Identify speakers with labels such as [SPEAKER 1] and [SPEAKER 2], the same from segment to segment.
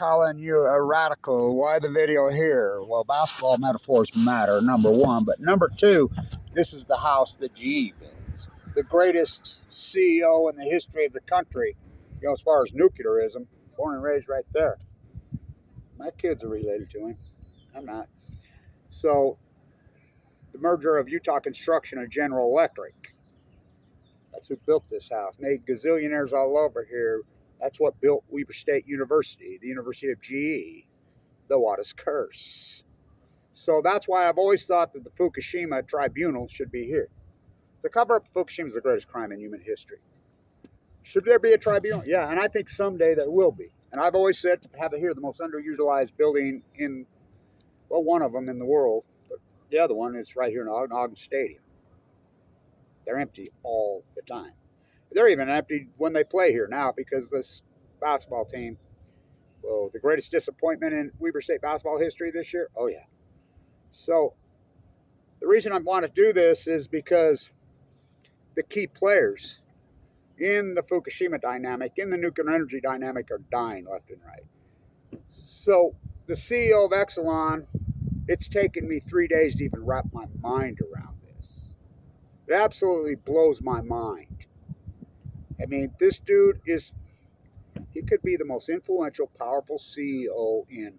[SPEAKER 1] calling you a radical. Why the video here? Well, basketball metaphors matter, number one. But number two, this is the house that GE builds. The greatest CEO in the history of the country, as far as nuclearism, born and raised right there. My kids are related to him. I'm not. So, the merger of Utah Construction and General Electric. That's who built this house. Made gazillionaires all over here. That's what built Weber State University, the University of GE, the Wada's curse. So that's why I've always thought that the Fukushima tribunal should be here. The cover-up of Fukushima is the greatest crime in human history. Should there be a tribunal? Yeah, and I think someday there will be. And I've always said, have it here, the most underutilized building in, well, one of them in the world. The other one is right here in Ogden Stadium. They're empty all the time. They're even empty when they play here now because this basketball team, well, the greatest disappointment in Weber State basketball history this year. Oh, yeah. So the reason I want to do this is because the key players in the Fukushima dynamic, in the nuclear energy dynamic, are dying left and right. So the CEO of Exelon, it's taken me 3 days to even wrap my mind around this. It absolutely blows my mind. I mean, this dude he could be the most influential, powerful CEO in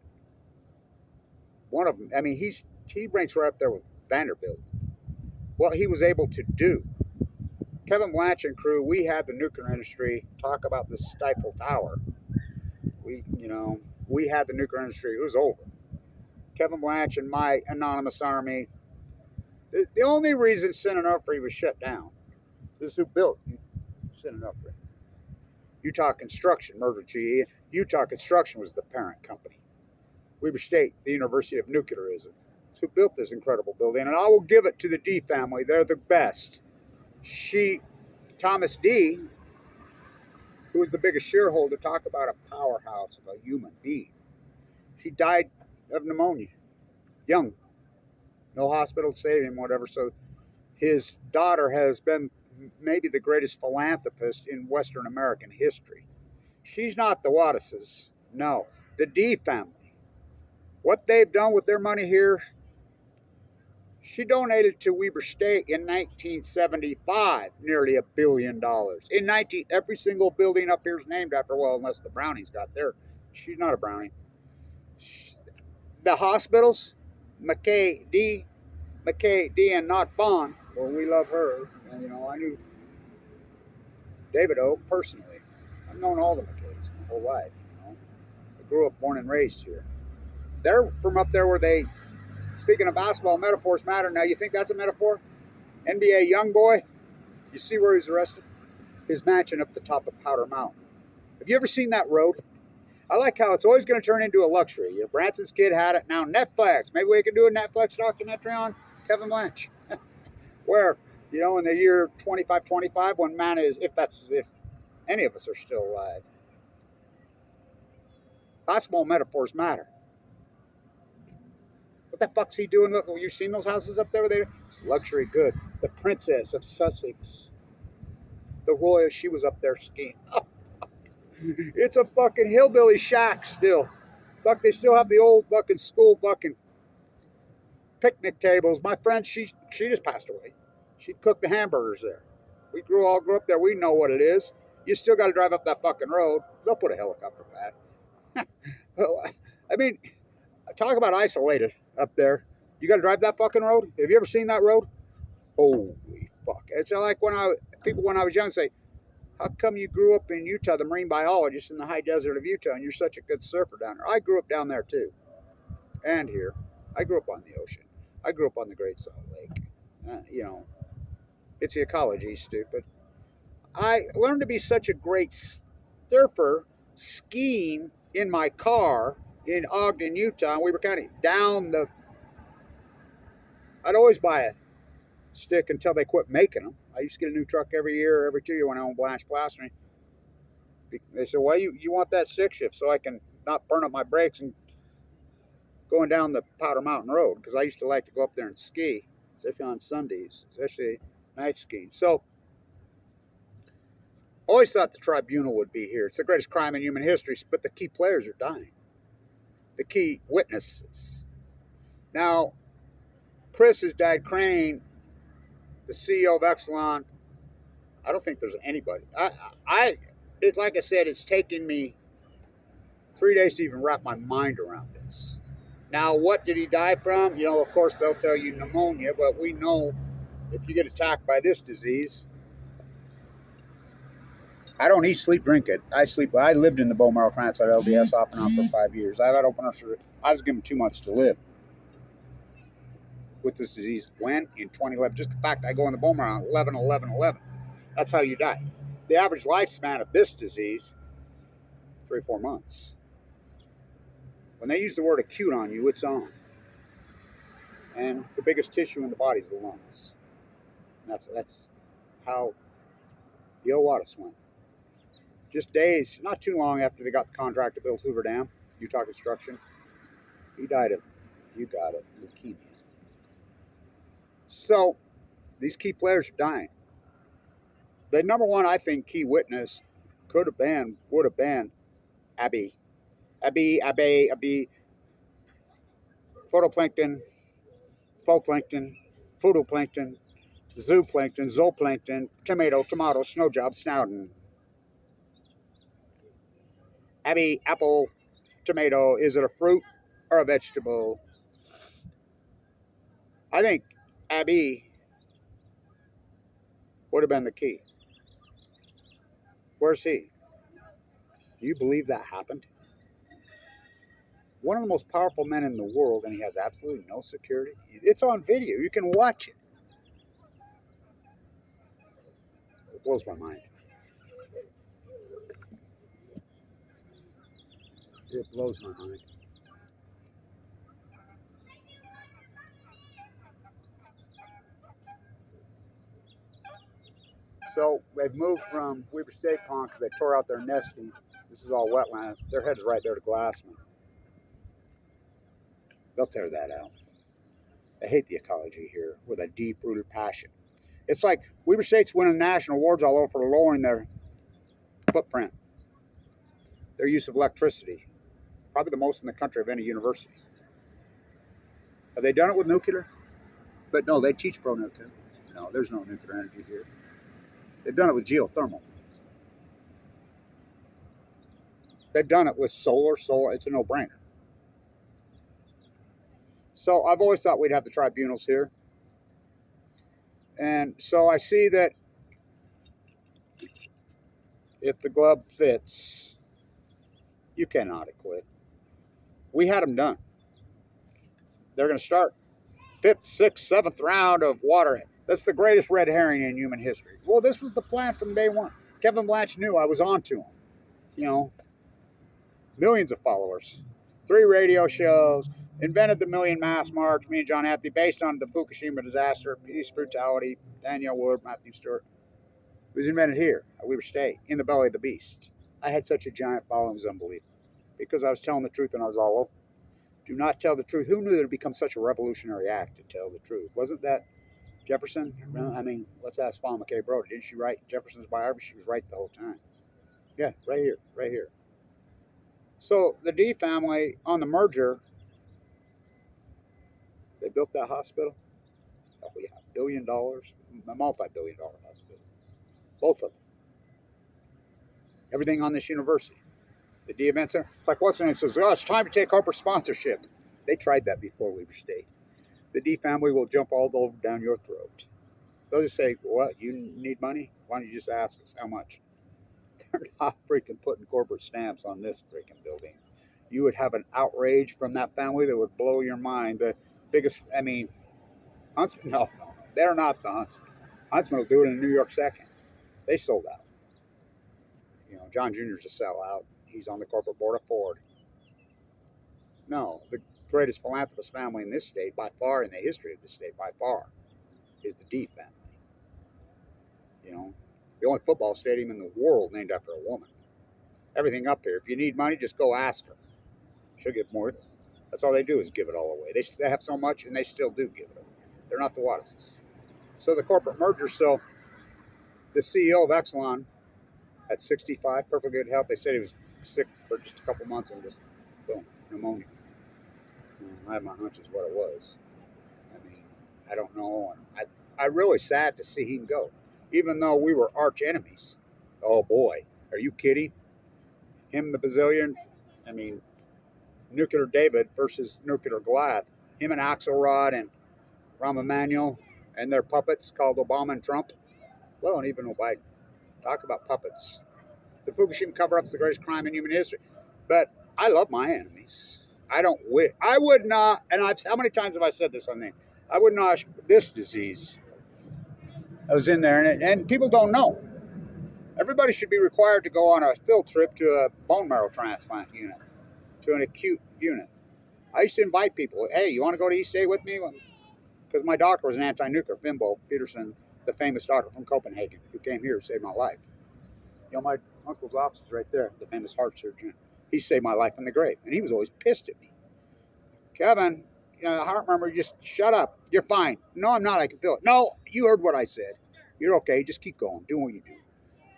[SPEAKER 1] one of them. I mean, he ranks right up there with Vanderbilt. What he was able to do. Kevin Blanch and crew, we had the nuclear industry talk about the Stifle Tower. We had the nuclear industry. It was over. Kevin Blanch and my anonymous army. The only reason Sinanofri was shut down is who built Sinanofri. Utah Construction merged GE. Utah Construction was the parent company. Weber State, the University of Nuclearism. It's who built this incredible building. And I will give it to the D family. They're the best. Thomas D., who was the biggest shareholder, talk about a powerhouse of a human being. He died of pneumonia, young. No hospital saved him, whatever. So his daughter has been maybe the greatest philanthropist in Western American history. She's not the Wadases, no. The D family. What they've done with their money here, she donated to Weber State in 1975, nearly $1 billion. Every single building up here is named after, well, unless the Brownies got there. She's not a Brownie. The hospitals, McKay D, and not Fawn. Well, we love her. And, I knew David O personally. I've known all the McKays my whole life. I grew up, born and raised here. They're from up there where they, speaking of basketball, metaphors matter. Now, you think that's a metaphor? NBA young boy, you see where he's arrested? His mansion up the top of Powder Mountain. Have you ever seen that road? I like how it's always going to turn into a luxury. Branson's kid had it. Now Netflix. Maybe we can do a Netflix documentary on Kevin Blanch. Where, in the year 2525, when man is, if any of us are still alive. Basketball metaphors matter. What the fuck's he doing? Look, you've seen those houses up there? It's luxury good. The Princess of Sussex. The Royal, she was up there skiing. Oh, it's a fucking hillbilly shack still. Fuck, they still have the old fucking school fucking picnic tables. My friend, she just passed away. She'd cook the hamburgers there. We all grew up there. We know what it is. You still got to drive up that fucking road. They'll put a helicopter pad. I mean, talk about isolated up there. You got to drive that fucking road? Have you ever seen that road? Holy fuck. It's like when I was young say, how come you grew up in Utah, the marine biologist in the high desert of Utah, and you're such a good surfer down there? I grew up down there too. And here. I grew up on the ocean. I grew up on the Great Salt Lake. It's the ecology, stupid. I learned to be such a great surfer skiing in my car in Ogden, Utah. And we were kind of down the... I'd always buy a stick until they quit making them. I used to get a new truck every year or every 2 years when I owned Blanche Plastering. They said, well, you want that stick shift so I can not burn up my brakes and going down the Powder Mountain Road, because I used to like to go up there and ski, especially on Sundays, especially night skiing. So, always thought the tribunal would be here. It's the greatest crime in human history, but the key players are dying. the key witnesses. Now, Chris has died. Crane, the CEO of Exelon. I don't think there's anybody. Like I said, it's taken me 3 days to even wrap my mind around this. Now, what did he die from? You know, of course, they'll tell you pneumonia, but we know if you get attacked by this disease, I don't eat, sleep, drink it. I sleep. I lived in the bone marrow transplant LDS off and on for 5 years. I had open heart surgery. I was given 2 months to live with this disease. When? In 2011. Just the fact I go in the bone marrow 11, 11, 11. That's how you die. The average lifespan of this disease, 3 or 4 months. When they use the word acute on you, it's on. And the biggest tissue in the body is the lungs. And that's how the Owatis went. Just days, not too long after they got the contract to build Hoover Dam, Utah Construction, he died of, you got it, leukemia. So these key players are dying. The number one, I think, key witness would have been Abby. Photoplankton, photoplankton, zooplankton, zooplankton, tomato, snow job, Snowden. Abby, apple, tomato, is it a fruit or a vegetable? I think Abby would have been the key. Where's he? Do you believe that happened? One of the most powerful men in the world, and he has absolutely no security. It's on video. You can watch it. It blows my mind. It blows my mind. So they've moved from Weber State Pond because they tore out their nesting. This is all wetland. They're headed right there to Glassman. They'll tear that out. They hate the ecology here with a deep-rooted passion. It's like Weber State's winning national awards all over for lowering their footprint, their use of electricity. Probably the most in the country of any university. Have they done it with nuclear? But no, they teach pro-nuclear. No, there's no nuclear energy here. They've done it with geothermal. They've done it with solar. It's a no-brainer. So I've always thought we'd have the tribunals here. And so I see that if the glove fits, you cannot acquit. We had them done. They're going to start 5th, 6th, 7th round of water. That's the greatest red herring in human history. Well, this was the plan from day one. Kevin Blanch knew I was on to him. You know, millions of followers, 3 radio shows, invented the Million Mass March, me and John Happy, based on the Fukushima disaster, peace, brutality, Danielle Wood, Matthew Stewart. It was invented here at Weber State, in the belly of the beast. I had such a giant following, it was unbelievable. Because I was telling the truth and I was all over. Do not tell the truth. Who knew that it would become such a revolutionary act to tell the truth? Wasn't that Jefferson? I mean, let's ask Fawn McKay Brody. Didn't she write Jefferson's biography? She was right the whole time. Yeah, right here, right here. So the D family, on the merger, they built that hospital. Oh yeah, $1 billion, a multi-billion-dollar hospital. Both of them. Everything on this university. The D Event Center. It's like what's the name? It says, oh, it's time to take corporate sponsorship. They tried that before Weber State. The D family will jump all over down your throat. They'll just say, what, you need money? Why don't you just ask us how much? They're not freaking putting corporate stamps on this freaking building. You would have an outrage from that family that would blow your mind. The biggest, I mean, Huntsman, no, they're not the Huntsman. Huntsman will do it in a New York second. They sold out. You know, John Jr.'s a sellout. He's on the corporate board of Ford. No, the greatest philanthropist family in this state, by far, in the history of the state, by far, is the D family. You know, the only football stadium in the world named after a woman. Everything up here. If you need money, just go ask her. She'll give more. That's all they do is give it all away. They have so much, and they still do give it away. They're not the Wattises. So the corporate merger. So the CEO of Exelon at 65, perfectly good health. They said he was sick for just a couple months and just boom, pneumonia. My hunch is what it was. I mean, I don't know. And I really sad to see him go, even though we were arch enemies. Oh boy, are you kidding? Him, the Bazillion. I mean, Nuclear David versus Nuclear Goliath. Him and Axelrod and Rahm Emanuel and their puppets called Obama and Trump. Well, and even Biden. Talk about puppets. The Fukushima cover-up is the greatest crime in human history. But I love my enemies. I don't wish. I would not. And how many times have I said this on there? I would not. This disease. I was in there, and people don't know. Everybody should be required to go on a field trip to a bone marrow transplant unit, to an acute unit. I used to invite people. Hey, you want to go to East Day with me? Because my doctor was an anti-nuclear, Fimbo Peterson, the famous doctor from Copenhagen, who came here to save my life. You know, my uncle's office is right there, the famous heart surgeon. He saved my life in the grave, and he was always pissed at me. Kevin, you know, the heart murmur, just shut up. You're fine. No, I'm not. I can feel it. No, you heard what I said. You're okay. Just keep going. Do what you do.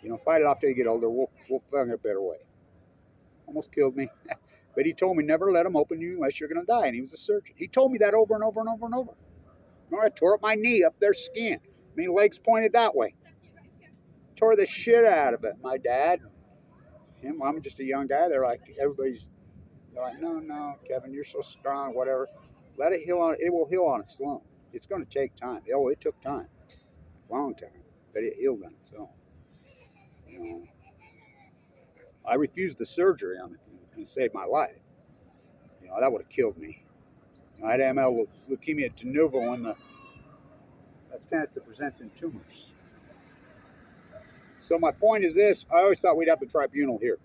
[SPEAKER 1] You know, fight it off till you get older. We'll find a better way. Almost killed me. But he told me never let them open you unless you're going to die. And he was a surgeon. He told me that over and over and over and over. I tore up my knee up their skin. I mean, legs pointed that way. Tore the shit out of it. My dad, him, I'm just a young guy. They're like, they're like, no, Kevin, you're so strong, whatever. Let it heal on. It will heal on its own. It's going to take time. Oh, it took time, long time, but it healed on its own. You know, I refused the surgery on it and saved my life. You know, that would have killed me. You know, I had ML leukemia de novo, and that's cancer presents in tumors. So my point is this: I always thought we'd have the tribunal here.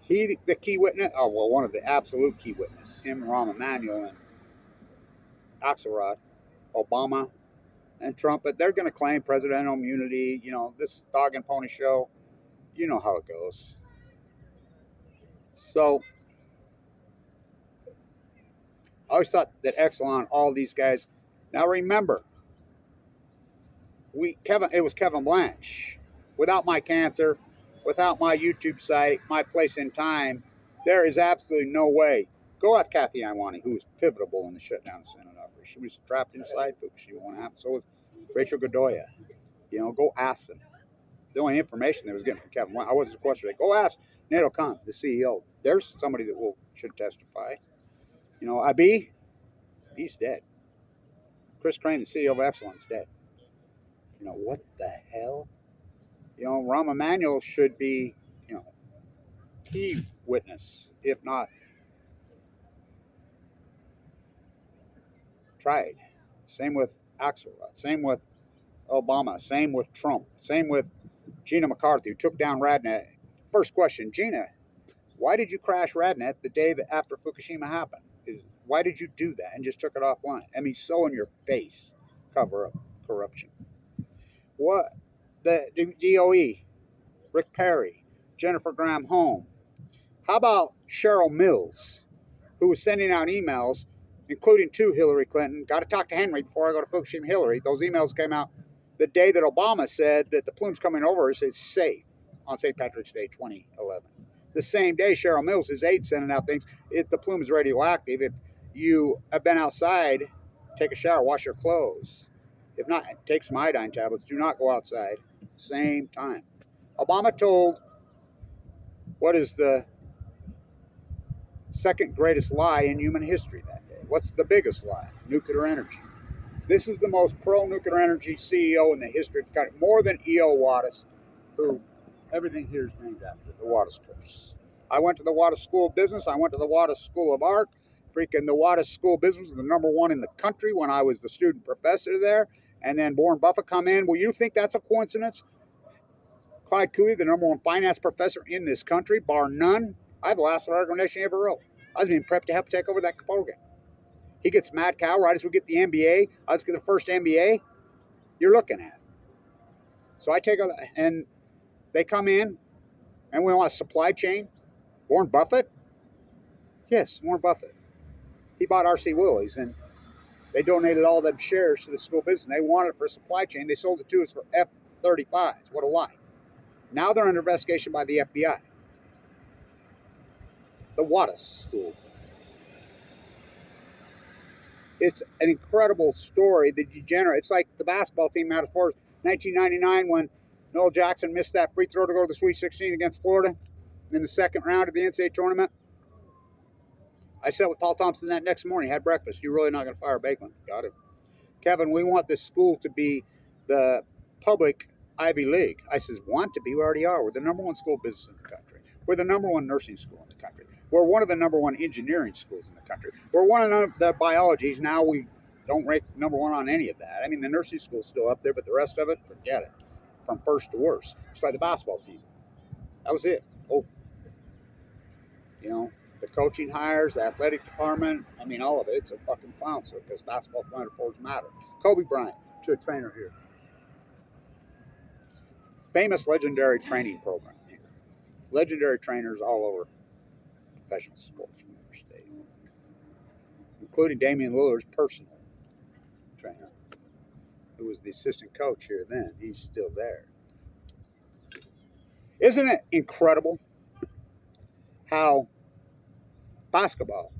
[SPEAKER 1] He, the key witness, oh well, one of the absolute key witnesses, him, Rahm Emanuel, and Axelrod, Obama, and Trump, but they're going to claim presidential immunity. You know, this dog and pony show. You know how it goes. So I always thought that Exelon, all these guys. Now remember, it was Kevin Blanche. Without my cancer, without my YouTube site, my place in time, there is absolutely no way. Go ask Kathy Iwani, who was pivotal in the shutdown of Senate operation. She was trapped inside Fukushima when it happened. So was Rachel Godoy. You know, go ask them. The only information they was getting from Kevin Blanche, I wasn't questioning. Go ask Nato Khan, the CEO. There's somebody that should testify. You know, Abi, he's dead. Chris Crane, the CEO of Exelon's dead. You know, what the hell? You know, Rahm Emanuel should be, you know, key witness, if not tried. Same with Axelrod. Same with Obama. Same with Trump. Same with Gina McCarthy, who took down Radnet. First question, Gina, why did you crash Radnet the day after Fukushima happened? Why did you do that and just took it offline? I mean, so in your face, cover up corruption. What? The DOE, Rick Perry, Jennifer Graham Home. How about Cheryl Mills, who was sending out emails, including to Hillary Clinton? Got to talk to Henry before I go to Fukushima. Hillary. Those emails came out the day that Obama said that the plumes coming over is safe on St. Patrick's Day 2011. The same day, Cheryl Mills, his aide, sending out things. If the plume is radioactive, if you have been outside, take a shower, wash your clothes. If not, take some iodine tablets. Do not go outside. Same time. Obama told, what is the second greatest lie in human history that day? What's the biggest lie? Nuclear energy. This is the most pro-nuclear energy CEO in the history of the country, more than E.O. Wattis, who everything here is named after, the Wattis curse. I went to the Wattis School of Business. I went to the Wattis School of Art. Freaking the Wattis School of Business was the #1 in the country when I was the student professor there. And then Warren Buffett come in. Well, you think that's a coincidence? Clyde Cooley, the #1 finance professor in this country, bar none. I have the last recommendation he ever wrote. I was being prepped to help take over that program. He gets mad cow right as we get the MBA. I was get the first MBA. You're looking at. So I take over, and they come in, and we want a supply chain. Warren Buffett? Yes, Warren Buffett. He bought R.C. Willey's, and they donated all them shares to the school business. They wanted it for a supply chain. They sold it to us for F-35s. What a lie. Now they're under investigation by the FBI. The Wattis School. It's an incredible story. The degenerate. It's like the basketball team out of Florida, 1999, when Noel Jackson missed that free throw to go to the Sweet 16 against Florida in the second round of the NCAA tournament. I sat with Paul Thompson that next morning, had breakfast. You're really not going to fire Bakeland? Got it. Kevin, we want this school to be the public Ivy League. I says, want to be? We already are. We're the number one school business in the country. We're the number one nursing school in the country. We're one of the number one engineering schools in the country. We're one of the biologies. Now we don't rank number one on any of that. I mean, the nursing school's still up there, but the rest of it, forget it. From first to worst. Just like the basketball team. That was it. Over. You know, the coaching hires, the athletic department, I mean, all of it. It's a fucking clown show because basketball metaphors matter. Kobe Bryant, to a trainer here. Famous legendary training program here. Legendary trainers all over professional sports from our state, including Damian Lillard's personal trainer, who was the assistant coach here then. He's still there. Isn't it incredible how basketball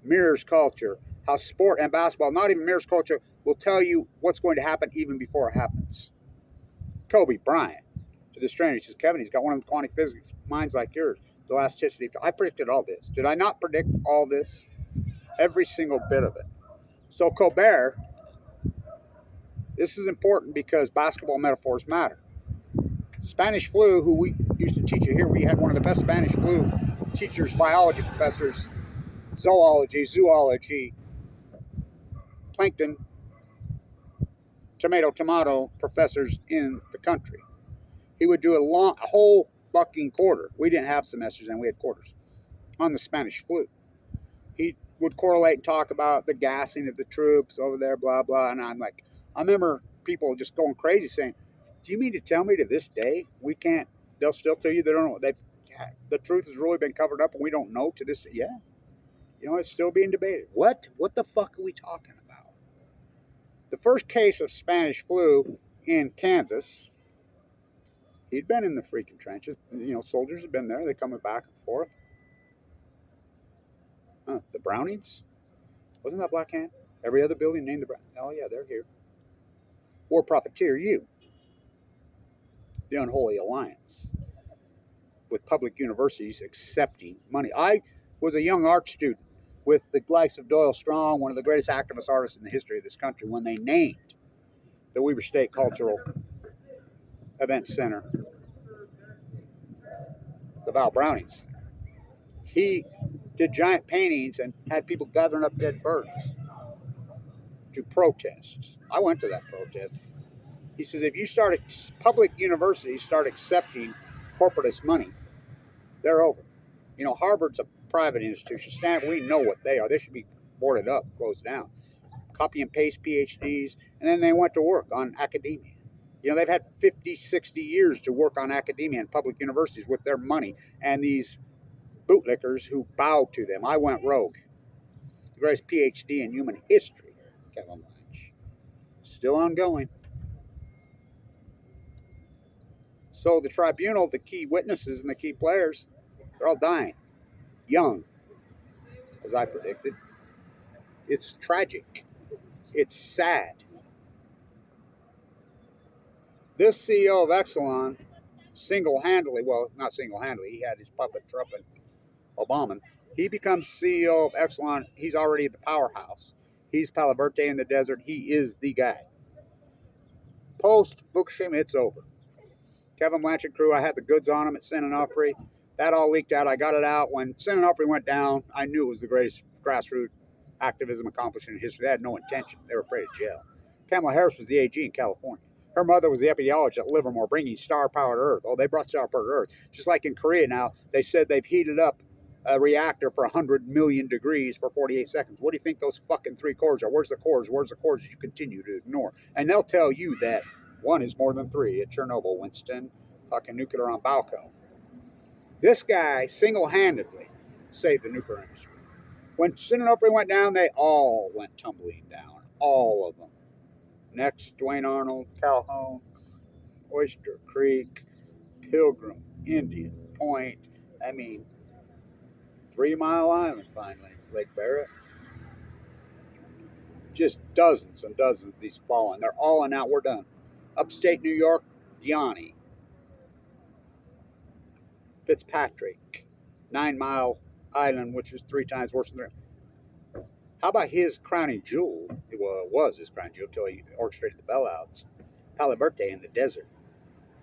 [SPEAKER 1] mirrors culture, how sport and basketball, not even mirrors culture, will tell you what's going to happen even before it happens. Kobe Bryant, to this trainer, he says, Kevin, he's got one of the quantum physics minds like yours. The elasticity. I predicted all this. Did I not predict all this? Every single bit of it. So Colbert, this is important because basketball metaphors matter. Spanish flu, who we used to teach it here, we had one of the best Spanish flu teachers, biology professors, zoology, plankton, tomato professors in the country. He would do a whole fucking quarter. We didn't have semesters then, we had quarters on the Spanish flu. He would correlate and talk about the gassing of the troops over there, blah, blah. And I'm like, I remember people just going crazy saying, do you mean to tell me to this day we can't, they'll still tell you they don't know. The truth has really been covered up and we don't know to this. Yeah. You know, it's still being debated. What? What the fuck are we talking about? The first case of Spanish flu in Kansas, he'd been in the freaking trenches. You know, soldiers had been there. They're coming back and forth. The Brownings? Wasn't that Black Hand? Every other building named the Brown. Oh, yeah, they're here. War Profiteer U, the unholy alliance with public universities accepting money. I was a young art student with the likes of Doyle Strong, one of the greatest activist artists in the history of this country, when they named the Weber State Cultural Events Center the Val Brownings. He did giant paintings and had people gathering up dead birds to protest. I went to that protest. He says, if you start, public universities start accepting corporatist money, they're over. You know, Harvard's a private institution. Stanford, we know what they are. They should be boarded up, closed down. Copy and paste PhDs, and then they went to work on academia. You know, they've had 50, 60 years to work on academia and public universities with their money and these bootlickers who bow to them. I went rogue. The greatest PhD in human history, Kevin Lynch. Still ongoing. So the tribunal, the key witnesses and the key players, they're all dying. Young, as I predicted. It's tragic. It's sad. This CEO of Exelon, single-handedly, well, not single-handedly, he had his puppet trumpet, Obama. He becomes CEO of Exelon. He's already the powerhouse. He's Palo Verde in the desert. He is the guy. Post Fukushima, it's over. Kevin Blanchard crew, I had the goods on him at San Onofre. That all leaked out. I got it out. When San Onofre went down, I knew it was the greatest grassroots activism accomplished in history. They had no intention. They were afraid of jail. Kamala Harris was the AG in California. Her mother was the epidemiologist at Livermore, bringing star power to Earth. Oh, they brought star power to Earth. Just like in Korea now, they said they've heated up a reactor for 100 million degrees for 48 seconds. What do you think those fucking three cores are? Where's the cores? Where's the cores that you continue to ignore? And they'll tell you that one is more than three at Chernobyl, Winston, fucking nuclear on Balco. This guy single-handedly saved the nuclear industry. When San Onofre went down, they all went tumbling down. All of them. Next, Dwayne Arnold, Calhoun, Oyster Creek, Pilgrim, Indian Point. I mean, 3 Mile Island finally, Lake Barrett. Just dozens and dozens of these fallen. They're all in out. We're done. Upstate New York, Yanni. Fitzpatrick. 9 Mile Island, which is 3 times worse than there. How about his crowning jewel? Well, it was his crowning jewel until he orchestrated the bailouts. Palo Verde in the desert.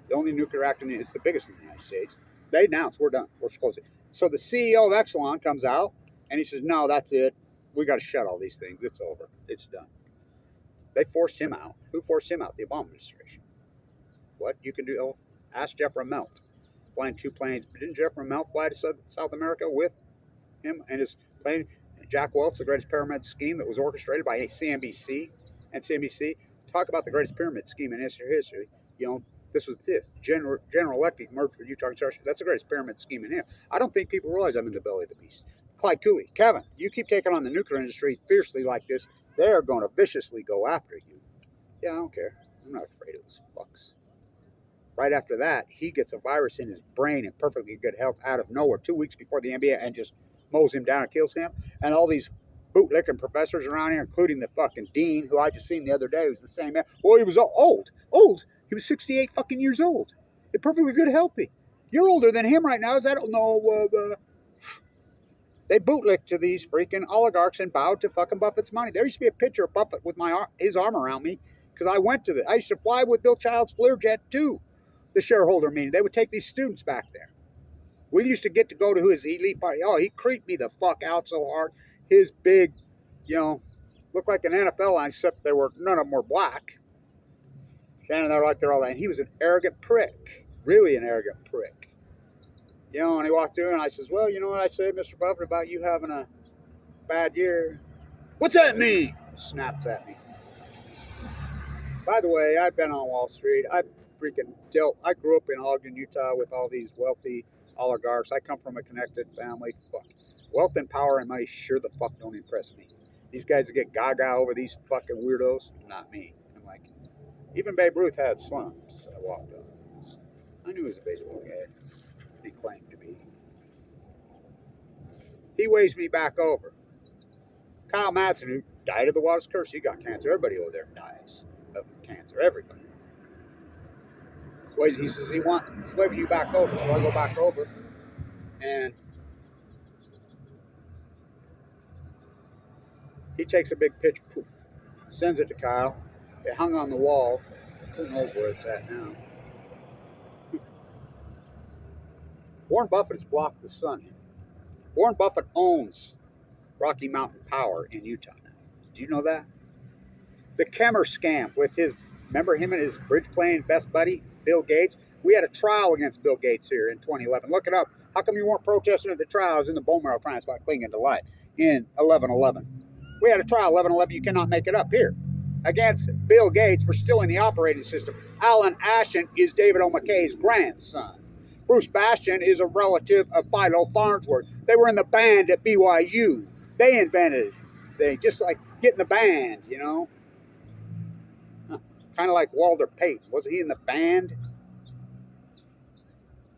[SPEAKER 1] The only nuclear reactor it's the biggest in the United States. They announced, we're done. We're closing. So the CEO of Exelon comes out and he says, no, that's it. We got to shut all these things. It's over. It's done. They forced him out. Who forced him out? The Obama administration. What you can do? Oh, ask Jeff Immelt. Flying 2 planes. Didn't Jeff Immelt fly to South America with him and his plane? Jack Welch, the greatest pyramid scheme that was orchestrated by CNBC and CNBC. Talk about the greatest pyramid scheme in history. You know, this was this. General Electric merged with Utah Construction. That's the greatest pyramid scheme in here. I don't think people realize I'm in the belly of the beast. Clyde Cooley, Kevin, you keep taking on the nuclear industry fiercely like this, they are going to viciously go after you. Yeah, I don't care. I'm not afraid of those fucks. Right after that, he gets a virus in his brain in perfectly good health out of nowhere 2 weeks before the NBA and just mows him down and kills him. And all these bootlicking professors around here, including the fucking dean, who I just seen the other day, who's the same man. Well, he was old. He was 68 fucking years old. In perfectly good healthy. You're older than him right now. Is that? No, they bootlicked to these freaking oligarchs and bowed to fucking Buffett's money. There used to be a picture of Buffett with his arm around me because I went to I used to fly with Bill Child's Learjet too. The shareholder meeting. They would take these students back there. We used to get to go to his elite party. Oh, he creeped me the fuck out so hard. His big, looked like an NFL line, except none of them were black. And they're all that. And he was an arrogant prick. Really an arrogant prick. And he walked through and I says, well, you know what I say, Mr. Buffett, about you having a bad year? What's that mean? Snaps at me. By the way, I've been on Wall Street. I grew up in Ogden, Utah with all these wealthy oligarchs. I come from a connected family. Fuck. Wealth and power and money sure the fuck don't impress me. These guys that get gaga over these fucking weirdos, not me. I'm like, even Babe Ruth had slumps. I walked up. I knew he was a baseball guy. He claimed to be. He waves me back over. Kyle Madsen, who died of the water's curse, he got cancer. Everybody over there dies of cancer. Everybody. He says he's waving you back over. So I go back over and he takes a big pitch, poof, sends it to Kyle. It hung on the wall. Who knows where it's at now? Warren Buffett has blocked the sun. Warren Buffett owns Rocky Mountain Power in Utah now. Do you know that? The Kemmer scam with remember him and his bridge playing best buddy, Bill Gates? We had a trial against Bill Gates here in 2011. Look it up. How come you weren't protesting at the trial? I was in the bone marrow transplant clinging to life in 11/11. We had a trial 11/11. You cannot make it up here. Against Bill Gates for stealing the operating system. Alan Ashton is David O. McKay's grandson. Bruce Bastian is a relative of Philo Farnsworth. They were in the band at BYU. They invented it. Just like getting the band, Kind of like Walter Payton. Was he in the band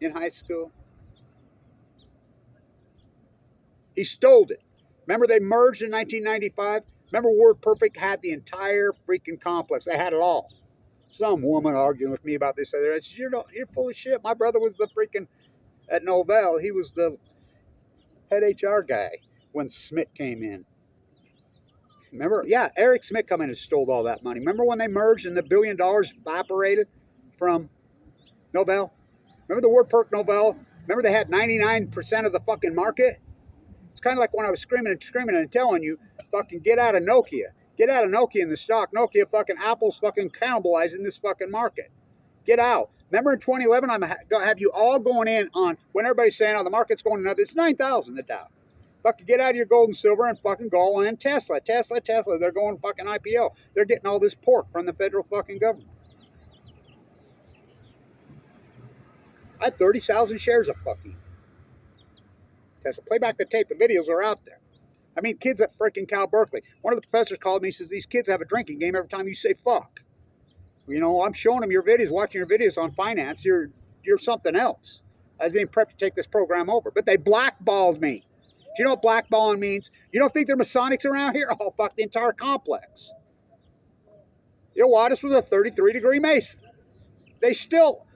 [SPEAKER 1] in high school? He stole it. Remember they merged in 1995? Remember WordPerfect had the entire freaking complex. They had it all. Some woman arguing with me about this. I said, you're full of shit. My brother was the freaking, at Novell, he was the head HR guy when Smith came in. Remember? Yeah, Eric Smith come in and stole all that money. Remember when they merged and the $1 billion evaporated from Novell? Remember the WordPerfect Novell? Remember they had 99% of the fucking market? It's kind of like when I was screaming and telling you, fucking get out of Nokia. Get out of Nokia in the stock. Nokia fucking Apple's fucking cannibalizing this fucking market. Get out. Remember in 2011, I'm going to have you all going in on, when everybody's saying, the market's going another, it's 9,000 the Dow. Fucking get out of your gold and silver and fucking go all in Tesla. Tesla. They're going fucking IPO. They're getting all this pork from the federal fucking government. I had 30,000 shares of fucking Tesla. Play back the tape. The videos are out there. I mean, kids at freaking Cal Berkeley. One of the professors called me and says, these kids have a drinking game every time you say fuck. I'm showing them your videos, watching your videos on finance. You're something else. I was being prepped to take this program over. But they blackballed me. Do you know what blackballing means? You don't think they're Masonics around here? Oh, fuck the entire complex. You know why? This was a 33-degree Mason. There's still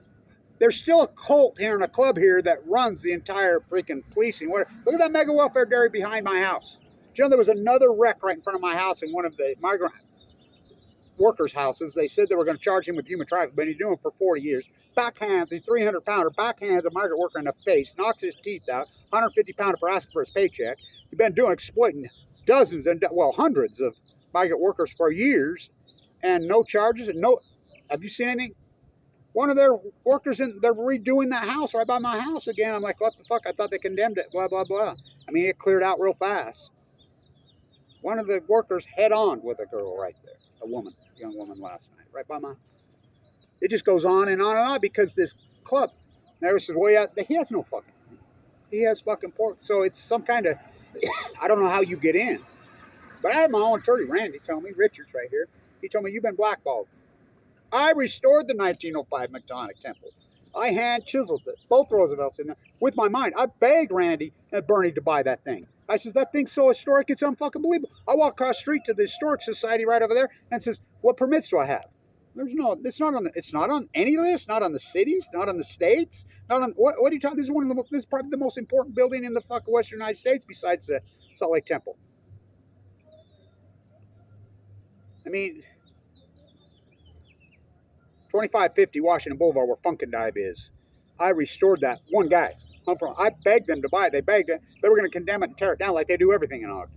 [SPEAKER 1] a cult here and a club here that runs the entire freaking policing. Look at that mega welfare dairy behind my house. Do you know there was another wreck right in front of my house in one of the migrant workers' houses? They said they were going to charge him with human trafficking, but he's doing it for 40 years. Backhands, he's 300-pounder, backhands a migrant worker in the face, knocks his teeth out, 150-pounder for asking for his paycheck. He's been exploiting dozens and, well, hundreds of migrant workers for years, and no charges and no. Have you seen anything? One of their workers, they're redoing that house right by my house again. I'm like, what the fuck? I thought they condemned it, blah, blah, blah. I mean, it cleared out real fast. One of the workers head on with a girl right there, a young woman last night, right by my. It just goes on and on and on because this club, there was way out. He has no fucking. He has fucking pork. So it's some kind of. I don't know how you get in, but I had my own attorney, Randy, told me. Richard's right here. He told me you've been blackballed. I restored the 1905 Mittonic Temple. I hand chiseled it, both Roosevelts in there, with my mind. I begged Randy and Bernie to buy that thing. I says, that thing's so historic, it's unfucking believable. I walk across the street to the Historic Society right over there and says, what permits do I have? It's not on any list, not on the cities, not on the states, not on, what are you talking, this is probably the most important building in the fucking Western United States besides the Salt Lake Temple. I mean, 2550 Washington Boulevard, where Funkin' Dive is. I restored that. One guy. I begged them to buy it. They begged it. They were going to condemn it and tear it down like they do everything in Ogden.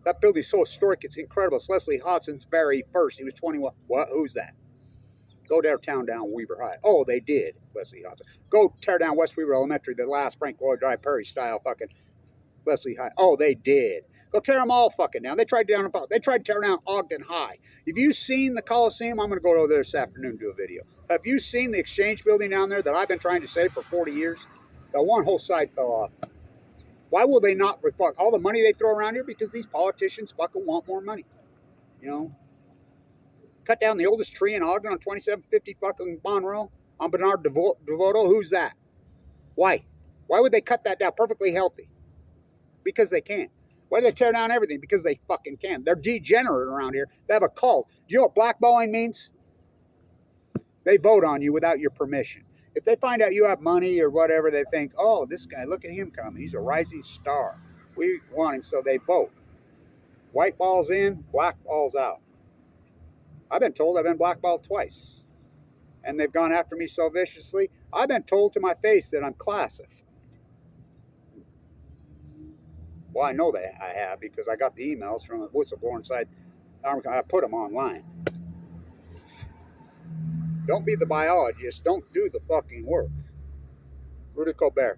[SPEAKER 1] That building's so historic, it's incredible. It's Leslie Hodson's very first. He was 21. What? Who's that? Go down Weaver High. Oh, they did, Leslie Hodson. Go tear down West Weaver Elementary, the last Frank Lloyd Wright Perry style fucking Leslie High. Oh, they did. Go tear them all fucking down. They tried to tear down Ogden High. Have you seen the Coliseum? I'm going to go over there this afternoon and do a video. Have you seen the Exchange building down there that I've been trying to save for 40 years? The one whole side fell off. Why will they not reflect all the money they throw around here? Because these politicians fucking want more money. You know? Cut down the oldest tree in Ogden on 2750 fucking Monroe on Bernard DeVoto. Who's that? Why? Why would they cut that down? Perfectly healthy. Because they can. Why do they tear down everything? Because they fucking can. They're degenerate around here. They have a cult. Do you know what blackballing means? They vote on you without your permission. If they find out you have money or whatever, they think, oh, this guy, look at him coming. He's a rising star. We want him, so they vote. White balls in, black balls out. I've been told I've been blackballed twice. And they've gone after me so viciously. I've been told to my face that I'm classified. Well, I know that I have because I got the emails from the whistleblower inside. I put them online. Don't be the biologist. Don't do the fucking work. Rudy Colbert.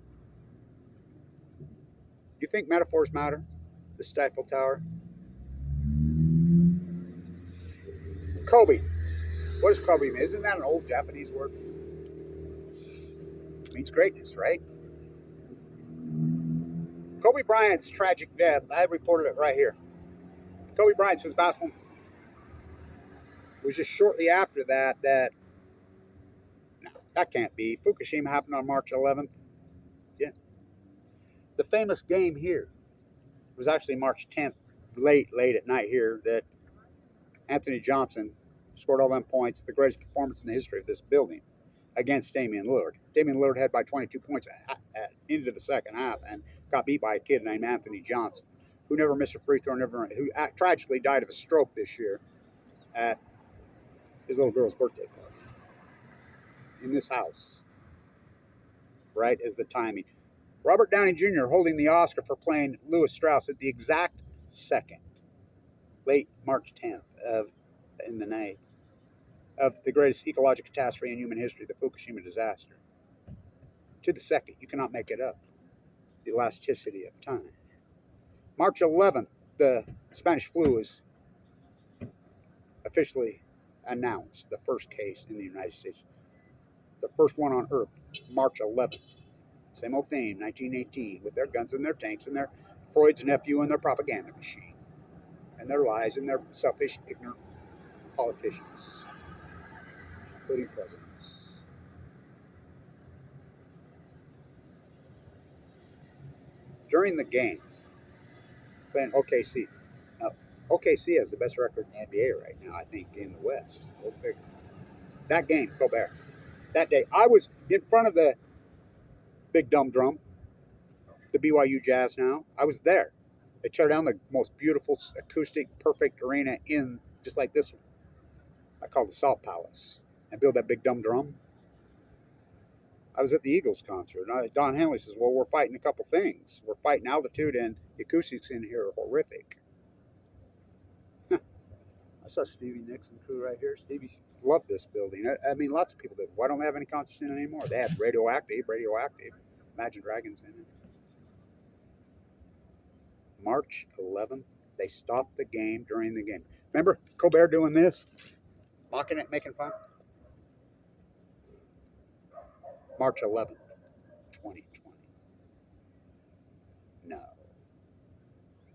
[SPEAKER 1] You think metaphors matter? The Stifle Tower. Kobe. What does Kobe mean? Isn't that an old Japanese word? It means greatness, right? Kobe Bryant's tragic death. I reported it right here. Kobe Bryant says basketball. It was just shortly after that no, that can't be. Fukushima happened on March 11th. Yeah. The famous game here was actually March 10th, late at night here, that Anthony Johnson scored all them points, the greatest performance in the history of this building against Damian Lillard. Damian Lillard had by 22 points into the second half and got beat by a kid named Anthony Johnson, who never missed a free throw, who tragically died of a stroke this year at his little girl's birthday party in this house. Right as the timing. Robert Downey Jr. holding the Oscar for playing Lewis Strauss at the exact second, late March 10th in the night of the greatest ecological catastrophe in human history, the Fukushima disaster. To the second, you cannot make it up. The elasticity of time. March 11th, the Spanish flu was officially announced, the first case in the United States. The first one on Earth, March 11th. Same old thing, 1918, with their guns and their tanks and their Freud's nephew and their propaganda machine. And their lies and their selfish, ignorant politicians, including presidents. during the game, playing OKC. Now, OKC has the best record in the NBA right now, I think, in the West. Go figure. That game, Colbert. That day, I was in front of the big dumb drum, the BYU Jazz now. I was there. They tore down the most beautiful, acoustic, perfect arena in, just like this one. I call it the Salt Palace. And build that big dumb drum. I was at the Eagles concert. And Don Henley says, well, we're fighting a couple things. We're fighting altitude, and the acoustics in here are horrific. I saw Stevie Nicks' crew right here. Stevie loved this building. I mean, lots of people did. Why don't they have any concerts in it anymore? They had Radioactive. Imagine Dragons in it. March 11th, they stopped the game during the game. Remember Colbert doing this? Mocking it, making fun? March 11th, 2020. No.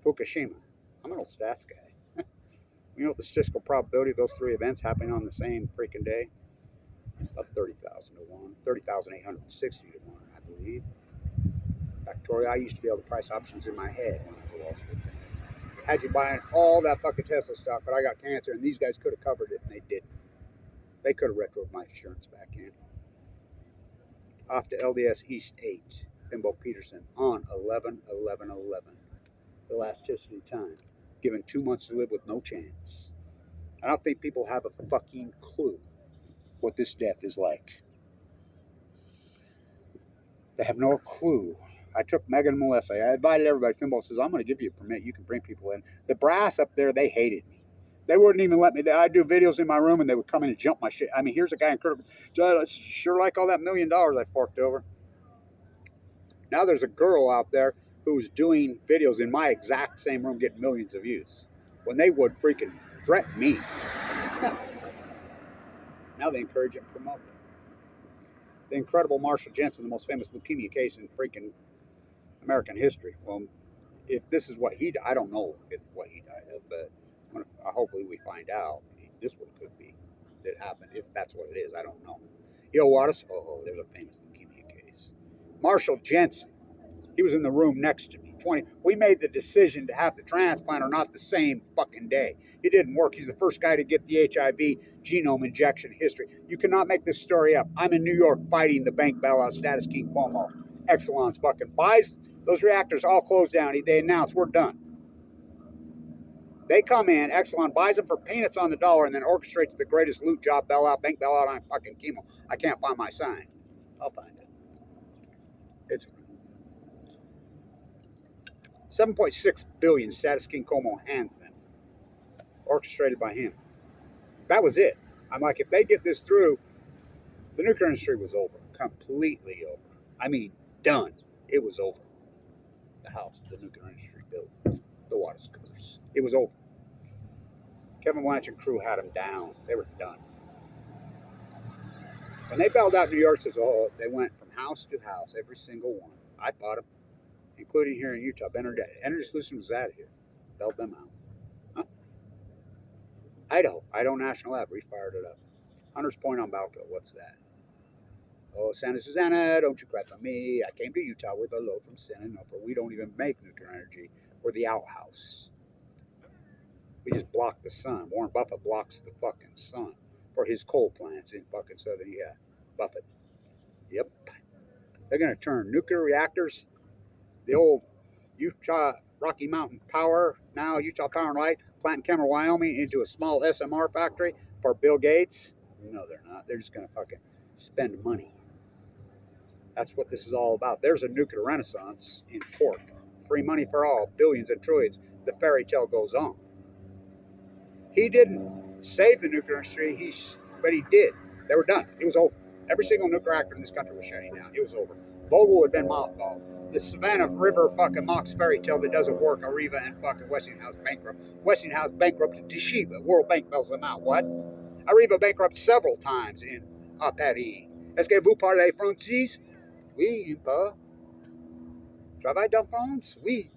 [SPEAKER 1] Fukushima. I'm an old stats guy. You know what the statistical probability of those three events happening on the same freaking day? About 30,000 to 1. 30,860 to 1, I believe. Victoria, I used to be able to price options in my head when I was a Wall Street guy. Had you buying all that fucking Tesla stock, but I got cancer, and these guys could have covered it, and they didn't. They could have retroed my insurance back in. Off to LDS East 8, Bimbo Peterson on 11/11/11. Elasticity time. Given 2 months to live with no chance. I don't think people have a fucking clue what this death is like. They have no clue. I took Megan and Melissa. I invited everybody. Fimbo says, I'm going to give you a permit. You can bring people in. The brass up there, they hated me. They wouldn't even let me. I'd do videos in my room, and they would come in and jump my shit. I mean, here's a guy in Critical. Sure like all that $1 million I forked over. Now there's a girl out there who's doing videos in my exact same room getting millions of views. When they would freaking threaten me. Now they encourage and promote it. The incredible Marshall Jensen, the most famous leukemia case in freaking American history. Well, if this is what he died, I don't know if what he died of, but hopefully we find out. This one could be that happened. If that's what it is, I don't know. Yo, Wattis, there's a famous leukemia case. Marshall Jensen, he was in the room next to me. We made the decision to have the transplant or not the same fucking day. It didn't work. He's the first guy to get the HIV genome injection history. You cannot make this story up. I'm in New York fighting the bank bailout status King Cuomo. Exelon's fucking buys those reactors all closed down. They announce we're done. They come in, Exelon buys them for peanuts on the dollar, and then orchestrates the greatest loot job bailout, bank bailout on fucking chemo. I can't find my sign. I'll find it. It's 7.6 billion status King Cuomo hands them. Orchestrated by him. That was it. I'm like, if they get this through, the nuclear industry was over. Completely over. I mean, done. It was over. The house the nuclear industry built. The water's curse. It was over. Kevin Blanch and crew had them down. They were done. When they bailed out New York, they went from house to house, every single one. I fought them, including here in Utah. Energy Solutions was out of here. Bailed them out. Huh? Idaho National Lab refired it up. Hunters Point on Balco. What's that? Oh, Santa Susana, don't you cry for me. I came to Utah with a load from San Onofre. We don't even make nuclear energy. We're the outhouse. We just block the sun. Warren Buffett blocks the fucking sun for his coal plants in fucking southern, Buffett. Yep. They're going to turn nuclear reactors, the old Utah Rocky Mountain Power, now Utah Power and Light, plant in Kemmer, Wyoming, into a small SMR factory for Bill Gates. No, they're not. They're just going to fucking spend money. That's what this is all about. There's a nuclear renaissance in pork. Free money for all, billions and trillions. The fairy tale goes on. He didn't save the nuclear industry, but he did. They were done. It was over. Every single nuclear reactor in this country was shutting down. It was over. Vogel had been mothballed. The Savannah River fucking Mox fairy tale that doesn't work. Arriva and fucking Westinghouse bankrupt. Westinghouse bankrupted Toshiba. World Bank bails them out. What? Arriva bankrupt several times in Paris. Est-ce que vous parlez français? Oui, un peu. Travaille dans France? Oui.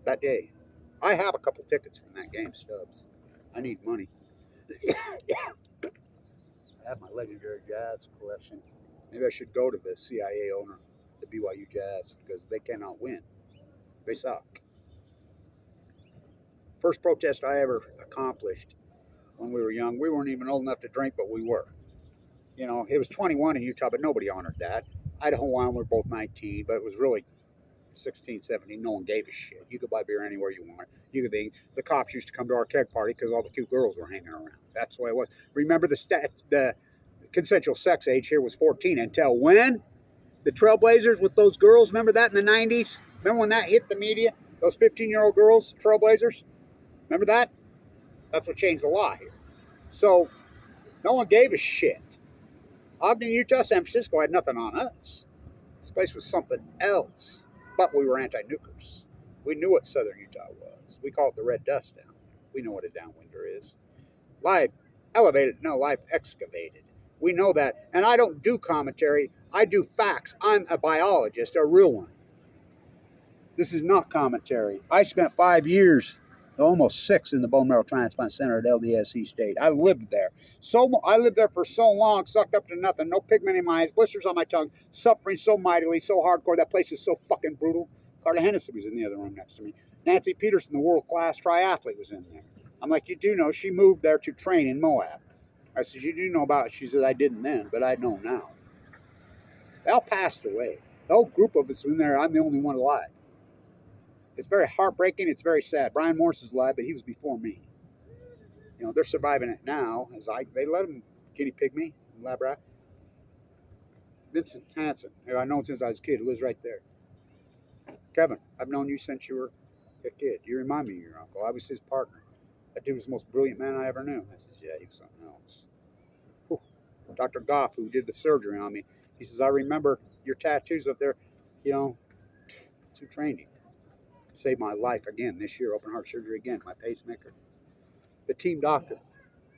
[SPEAKER 1] That day. I have a couple tickets from that game, Stubbs. I need money. I have my legendary jazz collection. Maybe I should go to the CIA owner, the BYU Jazz, because they cannot win. They suck. First protest I ever accomplished when we were young. We weren't even old enough to drink, but we were. You know, it was 21 in Utah, but nobody honored that. Idaho and Wyoming were both 19, but it was really 16, 17. No one gave a shit. You could buy beer anywhere you want. You could think the cops used to come to our keg party because all the cute girls were hanging around. That's the way it was. Remember the consensual sex age here was 14 until when? The Trailblazers with those girls. Remember that in the 90s? Remember when that hit the media? Those 15-year-old girls, Trailblazers? Remember that? That's what changed the law here. So no one gave a shit. Ogden, Utah, San Francisco had nothing on us. This place was something else. But we were anti-nukers. We knew what Southern Utah was. We call it the red dust down there. We know what a downwinder is. Life elevated, no, life excavated. We know that. And I don't do commentary. I do facts. I'm a biologist, a real one. This is not commentary. I spent 5 years, almost 6, in the bone marrow transplant center at LDSC State. I lived there. I lived there for so long, sucked up to nothing, no pigment in my eyes, blisters on my tongue, suffering so mightily, so hardcore. That place is so fucking brutal. Carla Hennessy was in the other room next to me. Nancy Peterson, the world-class triathlete, was in there. I'm like, you do know she moved there to train in Moab. I said, you do know about it? She said, I didn't then, but I know now. They all passed away. The whole group of us was in there. I'm the only one alive. It's very heartbreaking. It's very sad. Brian Morse is alive, but he was before me. You know, they're surviving it now. They let him guinea pig me in lab rat. Vincent Hansen, who I've known since I was a kid, lives right there. Kevin, I've known you since you were a kid. You remind me of your uncle. I was his partner. That dude was the most brilliant man I ever knew. I says, yeah, he was something else. Whew. Dr. Goff, who did the surgery on me, he says, I remember your tattoos up there, you know, to training. Saved my life again this year, open heart surgery again, my pacemaker. The team doctor,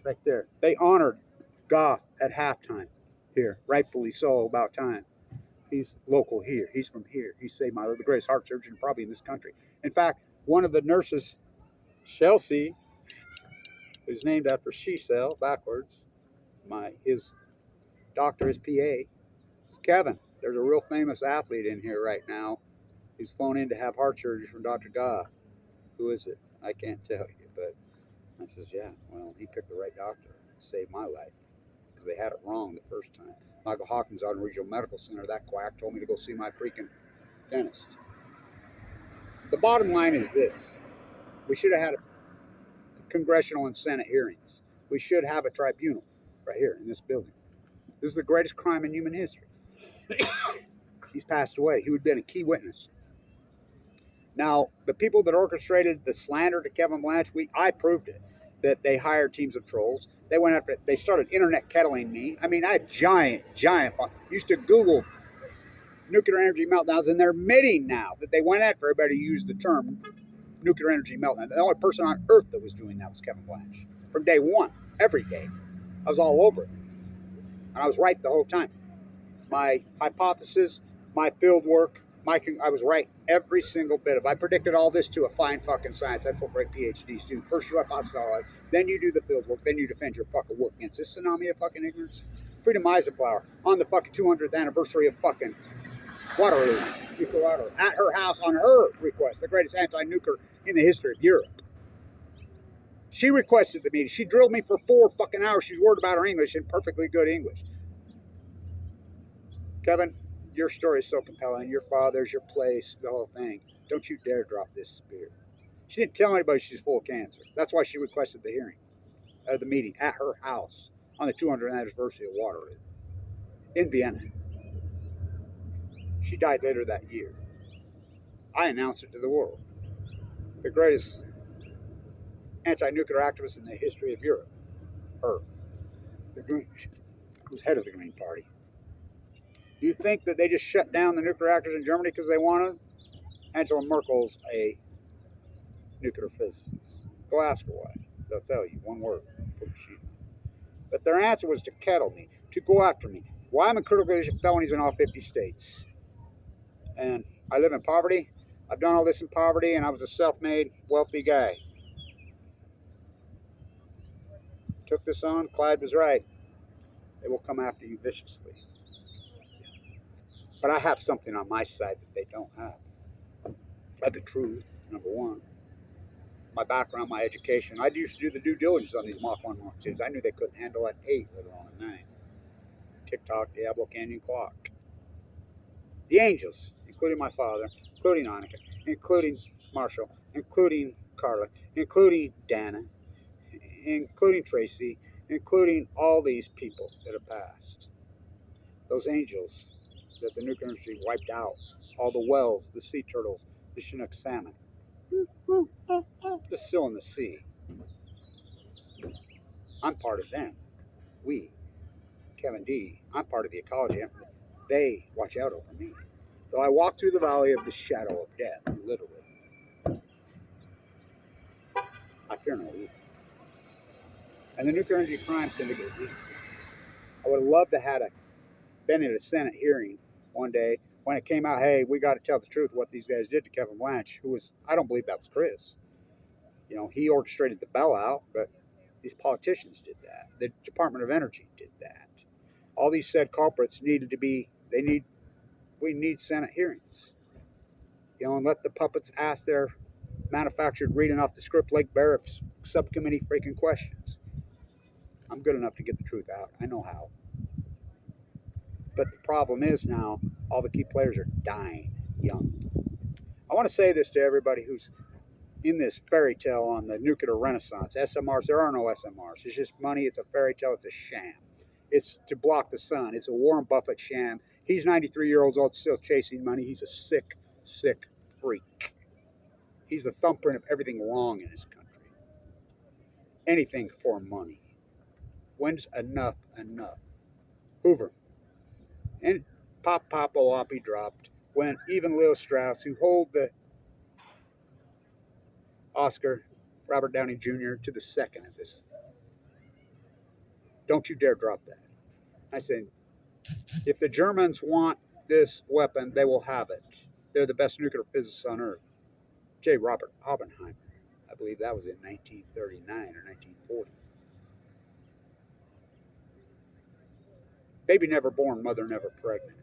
[SPEAKER 1] right there. They honored Goff at halftime here, rightfully so, about time. He's local here. He's from here. He saved the greatest heart surgeon probably in this country. In fact, one of the nurses, Chelsea, who's named after She-Cell, backwards, his doctor, his PA, says, Kevin, there's a real famous athlete in here right now. He's flown in to have heart surgery from Dr. Goff. Who is it? I can't tell you, but I says, yeah, well, he picked the right doctor. Saved my life because they had it wrong the first time. Michael Hawkins out in Regional Medical Center, that quack, told me to go see my freaking dentist. The bottom line is this. We should have had congressional and Senate hearings. We should have a tribunal right here in this building. This is the greatest crime in human history. He's passed away. He would have been a key witness. Now, the people that orchestrated the slander to Kevin Blanch, I proved it, that they hired teams of trolls. They went after it. They started internet kettling me. I mean, I had giant used to Google nuclear energy meltdowns, and they're admitting now that they went after everybody who used the term nuclear energy meltdown. The only person on earth that was doing that was Kevin Blanch. From day one, every day. I was all over it. And I was right the whole time. My hypothesis, my field work, I was right every single bit of it. I predicted all this to a fine fucking science. That's what great PhDs do. First you hypothesize, then you do the field work, then you defend your fucking work against this tsunami of fucking ignorance. Freedom Eisenhower on the fucking 200th anniversary of fucking Waterloo, at her house on her request, the greatest anti-nuker in the history of Europe. She requested the meeting. She drilled me for 4 fucking hours. She's worried about her English in perfectly good English. Kevin, your story is so compelling. Your father's, your place, the whole thing. Don't you dare drop this spear. She didn't tell anybody she's full of cancer. That's why she requested the hearing, the meeting at her house on the 200th anniversary of Waterloo in Vienna. She died later that year. I announced it to the world. The greatest anti-nuclear activist in the history of Europe. Her. The Green, who's head of the Green Party. Do you think that they just shut down the nuclear reactors in Germany because they wanted? Angela Merkel's a nuclear physicist. Go ask her why. They'll tell you one word, FUKUSHIMA. But their answer was to kettle me, to go after me. Why I'm in critical condition felonies in all 50 states. And I live in poverty. I've done all this in poverty, and I was a self-made, wealthy guy. Took this on. Clyde was right. They will come after you viciously. But I have something on my side that they don't have. I have the truth, number one. My background, my education. I used to do the due diligence on these Mach 1 Mach 2s. I knew they couldn't handle an 8, let alone a 9. TikTok, Diablo Canyon Clock. The angels, including my father, including Annika, including Marshall, including Carla, including Dana, including Tracy, including all these people that have passed. Those angels that the nuclear industry wiped out. All the whales, the sea turtles, the Chinook salmon. They're still in the sea. I'm part of them. We, Kevin D, I'm part of the ecology. They watch out over me. Though I walk through the valley of the shadow of death, literally, I fear no evil. And the nuclear energy crime syndicate, I would have loved to have been in a Senate hearing one day when it came out, hey, we got to tell the truth what these guys did to Kevin Blanche, who was, I don't believe that was Chris. You know, he orchestrated the bailout, but these politicians did that. The Department of Energy did that. All these said culprits needed to be, we need Senate hearings. You know, and let the puppets ask their manufactured reading off the script Lake Bear subcommittee freaking questions. I'm good enough to get the truth out. I know how. But the problem is now, all the key players are dying young. I want to say this to everybody who's in this fairy tale on the nuclear renaissance. SMRs, there are no SMRs. It's just money. It's a fairy tale. It's a sham. It's to block the sun. It's a Warren Buffett sham. He's 93 years old, still chasing money. He's a sick, sick freak. He's the thumbprint of everything wrong in his country. Anything for money. When's enough enough? Hoover. And Pop Opie dropped when even Leo Strauss, who hold the Oscar, Robert Downey Jr. to the second of this. Don't you dare drop that. I say, if the Germans want this weapon, they will have it. They're the best nuclear physicists on earth. J. Robert Oppenheimer. I believe that was in 1939 or 1940. Baby never born, mother never pregnant.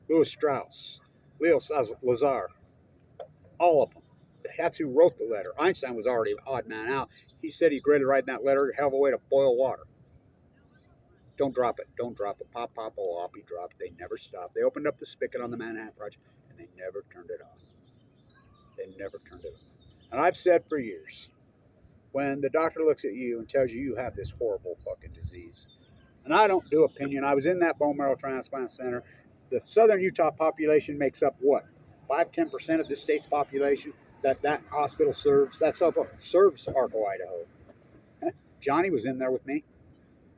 [SPEAKER 1] Louis Strauss, Leo Lazar, all of them. That's who wrote the letter. Einstein was already an odd man out. He said he regretted writing that letter, hell of a way to boil water. Don't drop it. Don't drop it. Pop, Opie dropped. They never stopped. They opened up the spigot on the Manhattan Project, and they never turned it off. They never turned it off. And I've said for years, when the doctor looks at you and tells you you have this horrible fucking disease, and I don't do opinion. I was in that bone marrow transplant center. The southern Utah population makes up what? 5-10% of this state's population that hospital serves. That's up serves Arco, Idaho. Johnny was in there with me.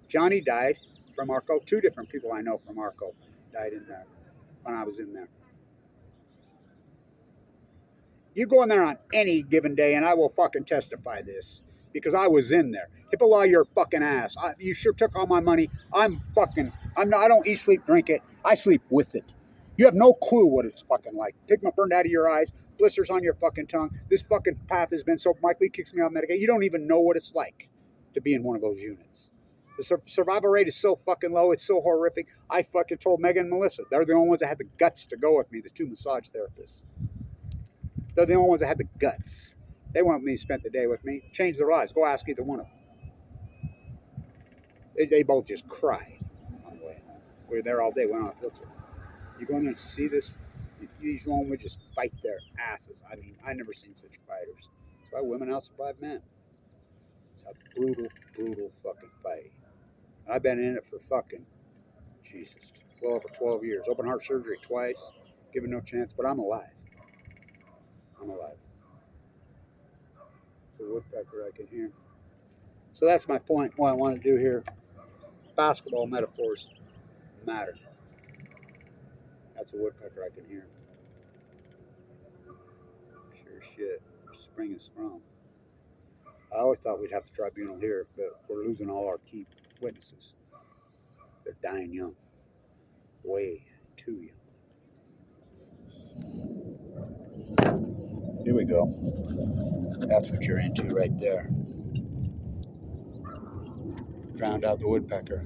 [SPEAKER 1] Johnny died from Arco. 2 different people I know from Arco died in there when I was in there. You go in there on any given day, and I will fucking testify this because I was in there. HIPAA your fucking ass. You sure took all my money. I don't eat, sleep, drink it. I sleep with it. You have no clue what it's fucking like. Pigment burned out of your eyes, blisters on your fucking tongue. This fucking path has been so, Mike Lee kicks me off medication. You don't even know what it's like to be in one of those units. The survival rate is so fucking low. It's so horrific. I fucking told Megan and Melissa. They're the only ones that had the guts to go with me, the 2 massage therapists. They're the only ones that had the guts. They want me to spend the day with me, change their lives. Go ask either one of them. They both just cried on the way. We were there all day, went on a field trip. You go in there and see this, these women would just fight their asses. I mean, I never seen such fighters. That's why women outsurvive men. It's a brutal, brutal fucking fight. I've been in it for fucking, Jesus, well over 12 years. Open heart surgery twice, given no chance, but I'm alive. I'm alive. It's a woodpecker I can hear. So that's my point, what I want to do here. Basketball metaphors matter. That's a woodpecker I can hear. Sure shit. Spring is sprung. I always thought we'd have the tribunal here, but we're losing all our key witnesses. They're dying young. Way too young. Here we go. That's what you're into right there. Drowned out the woodpecker.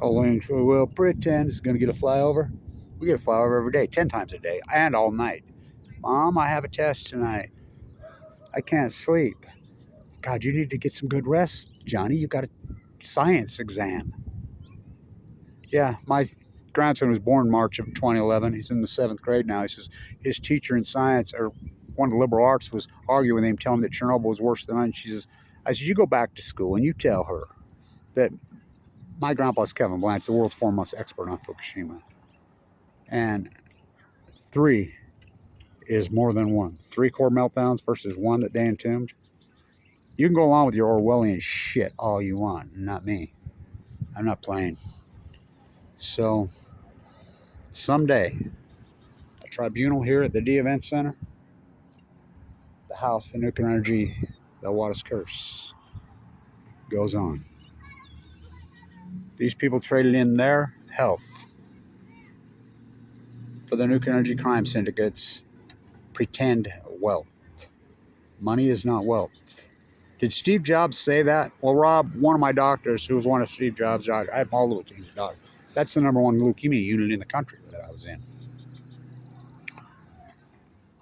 [SPEAKER 1] Owings, we will pretend is going to get a flyover. We get a flyover every day, 10 times a day, and all night. Mom, I have a test tonight. I can't sleep. God, you need to get some good rest, Johnny. You got a science exam. Yeah, my grandson was born March of 2011. He's in the 7th grade now. He says his teacher in science, or one of the liberal arts, was arguing with him, telling him that Chernobyl was worse than I. I said, you go back to school and you tell her that my grandpa's Kevin Blanch, the world's foremost expert on Fukushima. And 3 is more than 1. 3 core meltdowns versus 1 that they entombed. You can go along with your Orwellian shit all you want, not me. I'm not playing. So, someday, a tribunal here at the D Event Center, the house, the nuclear energy, the Wattis curse goes on. These people traded in their health for the nuclear energy crime syndicates' pretend wealth. Money is not wealth. Did Steve Jobs say that? Well, Rob, one of my doctors, who was one of Steve Jobs' doctors, I have all the teams of doctors. That's the #1 leukemia unit in the country that I was in.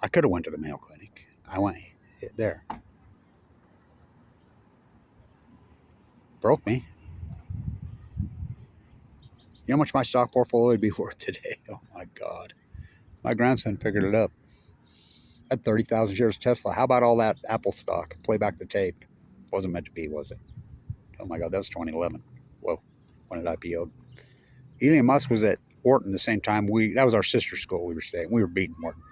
[SPEAKER 1] I could have went to the Mayo Clinic. I went there. Broke me. You know how much my stock portfolio would be worth today? Oh my God. My grandson figured it up. At 30,000 shares of Tesla. How about all that Apple stock? Play back the tape. Wasn't meant to be, was it? Oh my God, that was 2011. Whoa, when it IPO'd. Elon Musk was at Wharton the same time that was our sister school we were staying. We were beating Wharton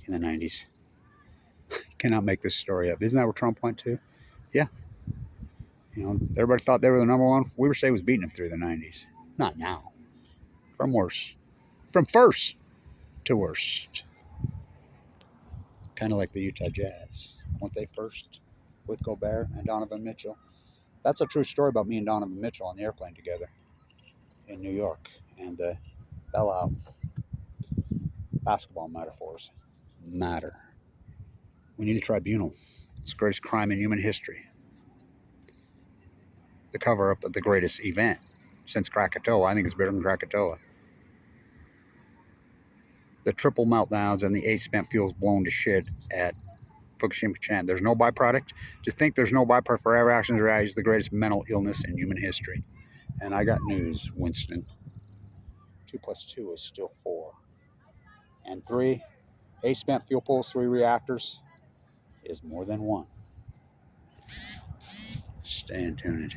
[SPEAKER 1] in the 90s. Cannot make this story up. Isn't that where Trump went to? Yeah. You know, everybody thought they were the #1. Weber State was beating them through the 90s. Not now. From worse. From first to worst. Kind of like the Utah Jazz. Weren't they first with Gobert and Donovan Mitchell? That's a true story about me and Donovan Mitchell on the airplane together in New York. And fell out. Basketball metaphors matter. We need a tribunal. It's the greatest crime in human history. The cover-up of the greatest event since Krakatoa. I think it's better than Krakatoa. The triple meltdowns and the 8 spent fuels blown to shit at Fukushima. There's no byproduct. To think there's no byproduct for our actions or is the greatest mental illness in human history. And I got news, Winston. 2 + 2 is still 4. And 3, 8 spent fuel pools, 3 reactors is more than 1. Stay tuned.